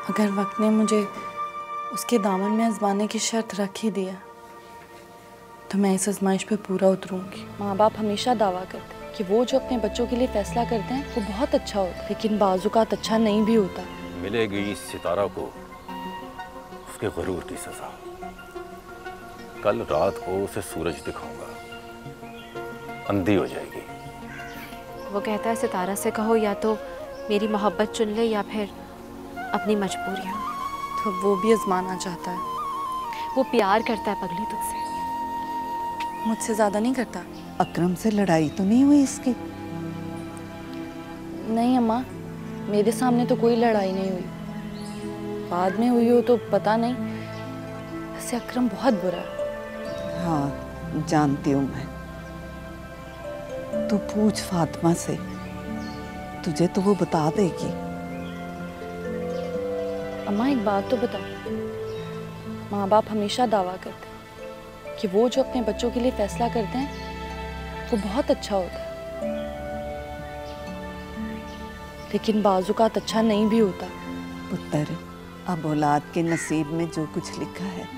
अगर वक्त ने मुझे उसके दामन में आजमाने की शर्त रख ही दिया तो मैं इस आजमाइश पे पूरा उतरूंगी। माँ बाप हमेशा दावा करते हैं कि वो जो अपने बच्चों के लिए फैसला करते हैं वो बहुत अच्छा होता है, लेकिन बाज़-औक़ात अच्छा नहीं भी होता। मिलेगी इस सितारा को उसके गुरूर की सजा। कल रात को उसे सूरज दिखाऊंगा, अंधी हो जाएगी। वो कहता है सितारा से कहो या तो मेरी मोहब्बत चुन ले या फिर अपनी मजबूरियाँ। तो वो भी आजमाना चाहता है। वो प्यार करता है पगली तुझसे। मुझसे ज़्यादा नहीं करता। अकरम से लड़ाई तो नहीं हुई इसकी? नहीं अम्मा, मेरे सामने तो कोई लड़ाई नहीं हुई। बाद में हुई हो तो पता नहीं। वैसे अकरम बहुत बुरा है। हाँ जानती हूँ मैं। तू पूछ फातिमा से, तुझे तो वो बता देगी। अम्मा एक बात तो बताओ, माँ बाप हमेशा दावा करते हैं कि वो जो अपने बच्चों के लिए फैसला करते हैं वो बहुत अच्छा होता है, लेकिन बाज़-औक़ात अच्छा नहीं भी होता। पुत्र, अब औलाद के नसीब में जो कुछ लिखा है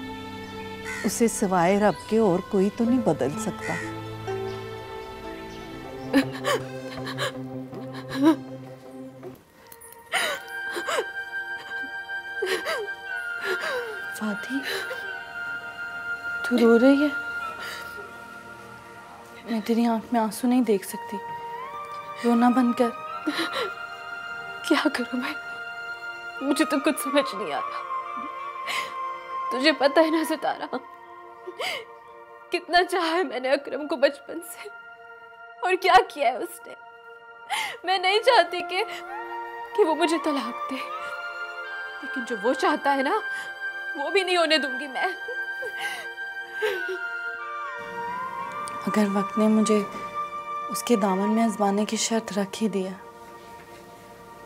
उसे सिवाय रब के और कोई तो नहीं बदल सकता। फाती, तू रो रही है? मैं तेरी आंख में आंसू नहीं देख सकती। रोना बंद कर। क्या करूं मैं? मुझे तो कुछ समझ नहीं आ रहा। तुझे पता है ना सितारा, कितना चाहा है मैंने अकरम को बचपन से, और क्या किया है उसने। मैं नहीं चाहती कि वो मुझे तलाक दे, लेकिन जो वो चाहता है ना वो भी नहीं होने दूंगी मैं। अगर वक्त ने मुझे उसके दामन में आजमाने की शर्त रख ही दिया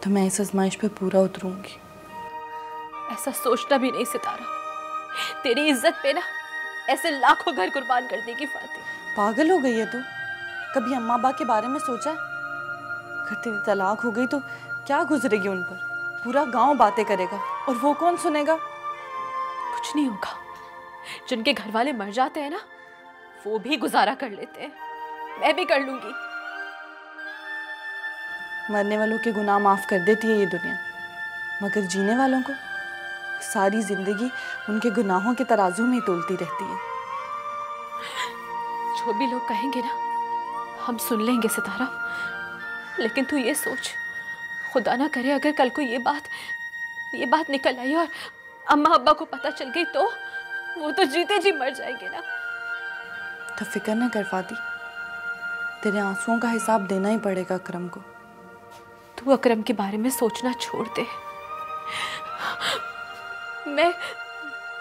तो मैं इस आजमाइश पे पूरा उतरूंगी। ऐसा सोचना भी नहीं सितारा, तेरी इज्जत पे ना ऐसे लाखों घर कुर्बान कर देगी फाती। पागल हो गई है तू? कभी अम्मा अब्बा के बारे में सोचा है? अगर तेरी तलाक हो गई तो क्या गुजरेगी उन पर? पूरा गांव बातें करेगा और वो कौन सुनेगा? कुछ नहीं होगा। जिनके घर वाले मर जाते हैं ना वो भी गुजारा कर लेते हैं, मैं भी कर लूंगी। मरने वालों के गुनाह माफ कर देती है ये दुनिया, मगर जीने वालों को सारी जिंदगी उनके गुनाहों के तराजू में ही तोलती रहती है। जो भी लोग कहेंगे ना हम सुन लेंगे सितारा, लेकिन तू ये सोच, खुदा ना करे अगर कल को ये बात निकल आई और अम्मा अब्बा को पता चल गई तो वो तो जीते जी मर जाएंगे ना। तो फिक्र न कर फाती, तेरे आंसुओं का हिसाब देना ही पड़ेगा अकरम को। तू अकरम के बारे में सोचना छोड़ दे।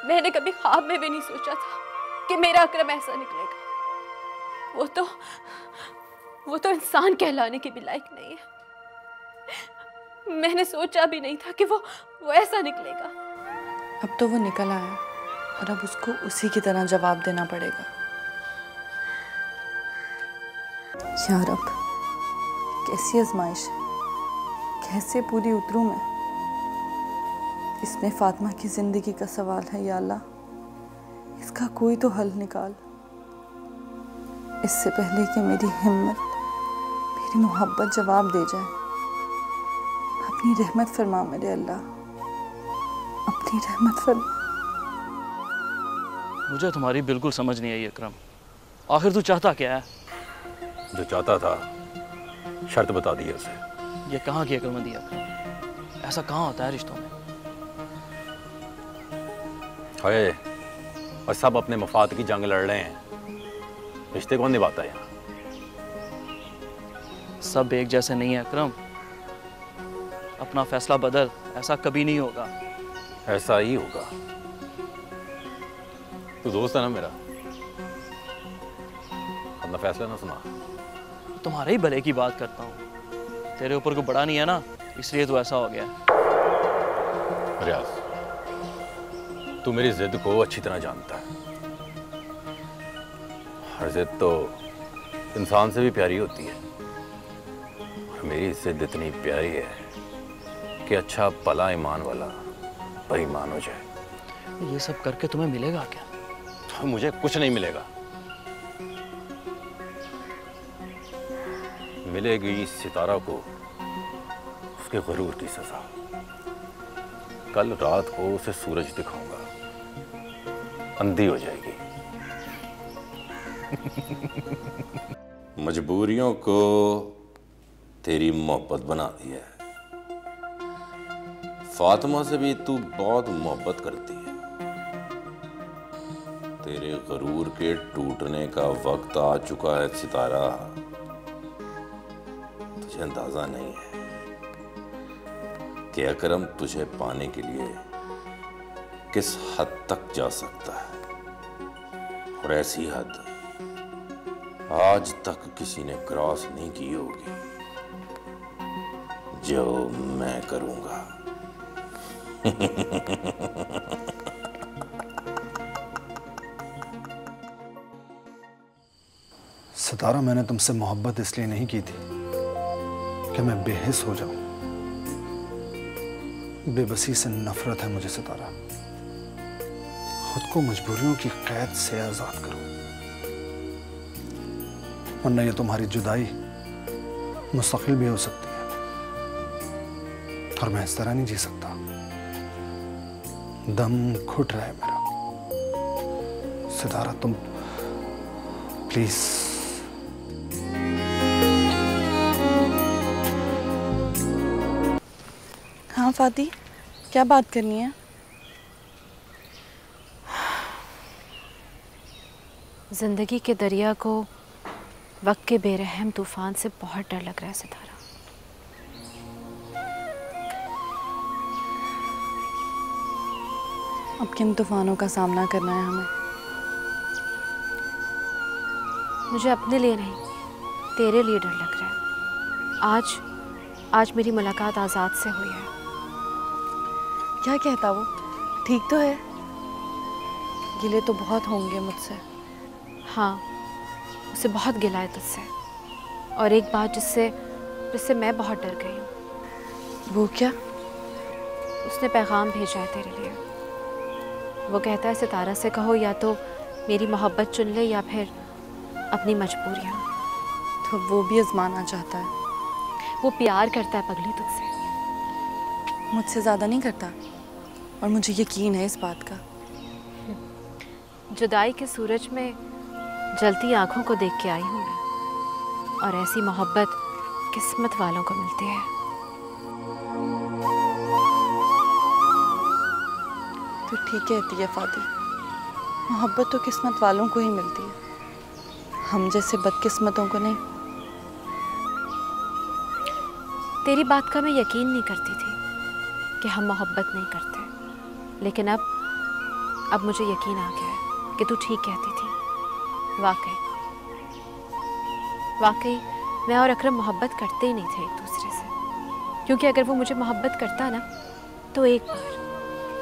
मैंने कभी ख्वाब में भी नहीं सोचा था कि मेरा अकरम ऐसा निकलेगा। वो तो इंसान कहलाने के भी लायक नहीं है। मैंने सोचा भी नहीं था कि वो ऐसा निकलेगा। अब तो वो निकल आया और अब उसको उसी की तरह जवाब देना पड़ेगा। या रब, कैसी आजमाइश है, कैसे पूरी उतरूं मैं? इसमें फातिमा की जिंदगी का सवाल है। या अल्लाह, इसका कोई तो हल निकाल। इससे पहले कि मेरी हिम्मत, मेरी मोहब्बत जवाब दे जाए, अपनी रहमत फरमा मेरे अल्लाह, अपनी रहमत फरमा। मुझे तुम्हारी बिल्कुल समझ नहीं आई अकरम। आखिर तू चाहता क्या है? जो चाहता था शर्त बता दी उसे। ये कहाँ की अक्लमंदी है अकरम? ऐसा कहाँ होता है रिश्तों में? हाय, और सब अपने मफाद की जंग लड़ रहे हैं, रिश्ते कौन निभाता है यहाँ? सब एक जैसे नहीं है अकरम। अपना फैसला बदल, ऐसा कभी नहीं होगा। ऐसा ही होगा। तू दोस्त है ना मेरा, अपना फैसला ना सुना। तुम्हारे ही भले की बात करता हूँ। तेरे ऊपर कोई बड़ा नहीं है ना, इसलिए तो ऐसा हो गया। रियाज, तू मेरी जिद को अच्छी तरह जानता है। हर जिद तो इंसान से भी प्यारी होती है, और मेरी जिद इतनी प्यारी है कि अच्छा भला ईमान वाला बेईमान हो जाए। ये सब करके तुम्हें मिलेगा क्या? तो मुझे कुछ नहीं मिलेगा। मिलेगी सितारा को उसके गुरूर की सजा। कल रात को उसे सूरज दिखाऊंगा, अंधी हो जाएगी। मजबूरियों को तेरी मोहब्बत बना दी है। फातिमा से भी तू बहुत मोहब्बत करती है। तेरे गुरूर के टूटने का वक्त आ चुका है सितारा। तुझे अंदाजा नहीं है कि अकरम तुझे पाने के लिए किस हद तक जा सकता है, और ऐसी हद आज तक किसी ने क्रॉस नहीं की होगी जो मैं करूंगा। सितारा, मैंने तुमसे मोहब्बत इसलिए नहीं की थी कि मैं बेहिस हो जाऊं। बेबसी से नफरत है मुझे सितारा। खुद को मजबूरियों की कैद से आजाद करो, वरना ये तुम्हारी जुदाई मुस्तकिल भी हो सकती है, और मैं इस तरह नहीं जी सकता। दम घुट रहा है मेरा। सितारा, तुम प्लीज। हाँ फाती, क्या बात करनी है? जिंदगी के दरिया को वक्त के बेरहम तूफान से बहुत डर लग रहा है सितारा। अब किन तूफानों का सामना करना है हमें? मुझे अपने लिए नहीं, तेरे लिए डर लग रहा है। आज मेरी मुलाकात आज़ाद से हुई है। क्या कहता वो? ठीक तो है? गिले तो बहुत होंगे मुझसे। हाँ, उसे बहुत गिला है तुझसे, और एक बात जिससे मैं बहुत डर गई हूँ। वो क्या? उसने पैगाम भेजा है तेरे लिए। वो कहता है सितारा से कहो या तो मेरी मोहब्बत चुन ले या फिर अपनी मजबूरियाँ। तो वो भी आजमाना चाहता है। वो प्यार करता है पगली तुझसे। मुझसे ज़्यादा नहीं करता, और मुझे यकीन है इस बात का। जुदाई के सूरज में जलती आंखों को देख के आई हूँ मैं, और ऐसी मोहब्बत किस्मत वालों को मिलती है। तो ठीक कहती है फाती, मोहब्बत तो किस्मत वालों को ही मिलती है, हम जैसे बदकिस्मतों को नहीं। तेरी बात का मैं यकीन नहीं करती थी कि हम मोहब्बत नहीं करते, लेकिन अब मुझे यकीन आ गया है कि तू ठीक कहती थी। वाकई मैं और अकरम मोहब्बत करते ही नहीं थे एक दूसरे से, क्योंकि अगर वो मुझे मोहब्बत करता ना तो एक बार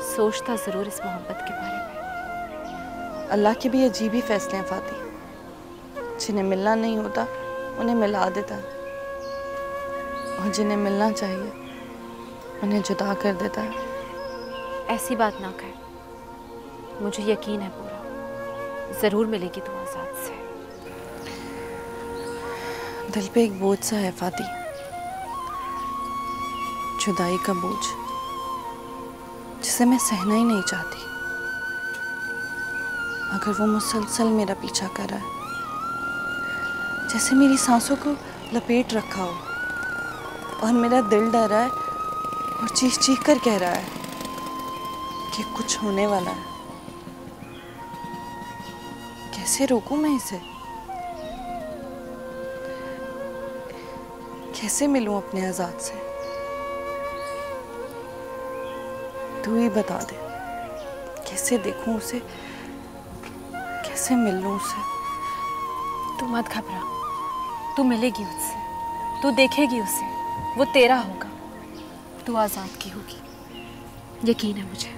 सोचता ज़रूर इस मोहब्बत के बारे में। अल्लाह के भी अजीब ही फैसले हैं फाती। जिन्हें मिलना नहीं होता उन्हें मिला देता है, और जिन्हें मिलना चाहिए उन्हें जुदा कर देता है। ऐसी बात ना कर, मुझे यकीन है पूरा ज़रूर मिलेगी तू आज़ाद से। दिल पे एक बोझ सा है फाती, जुदाई का बोझ, जिसे मैं सहना ही नहीं चाहती। अगर वो मुसलसल मेरा पीछा कर रहा है, जैसे मेरी सांसों को लपेट रखा हो, और मेरा दिल डर रहा है और चीख चीख कर कह रहा है कि कुछ होने वाला है। कैसे रोकूं मैं इसे? कैसे मिलूं अपने आजाद से? तू ही बता दे, कैसे देखूं उसे, कैसे मिल लूं उसे? तू मत घबरा, तू मिलेगी उससे, तू देखेगी उसे, वो तेरा होगा, तू आज़ाद की होगी। यकीन है मुझे,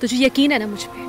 तुझे यकीन है ना मुझ पे?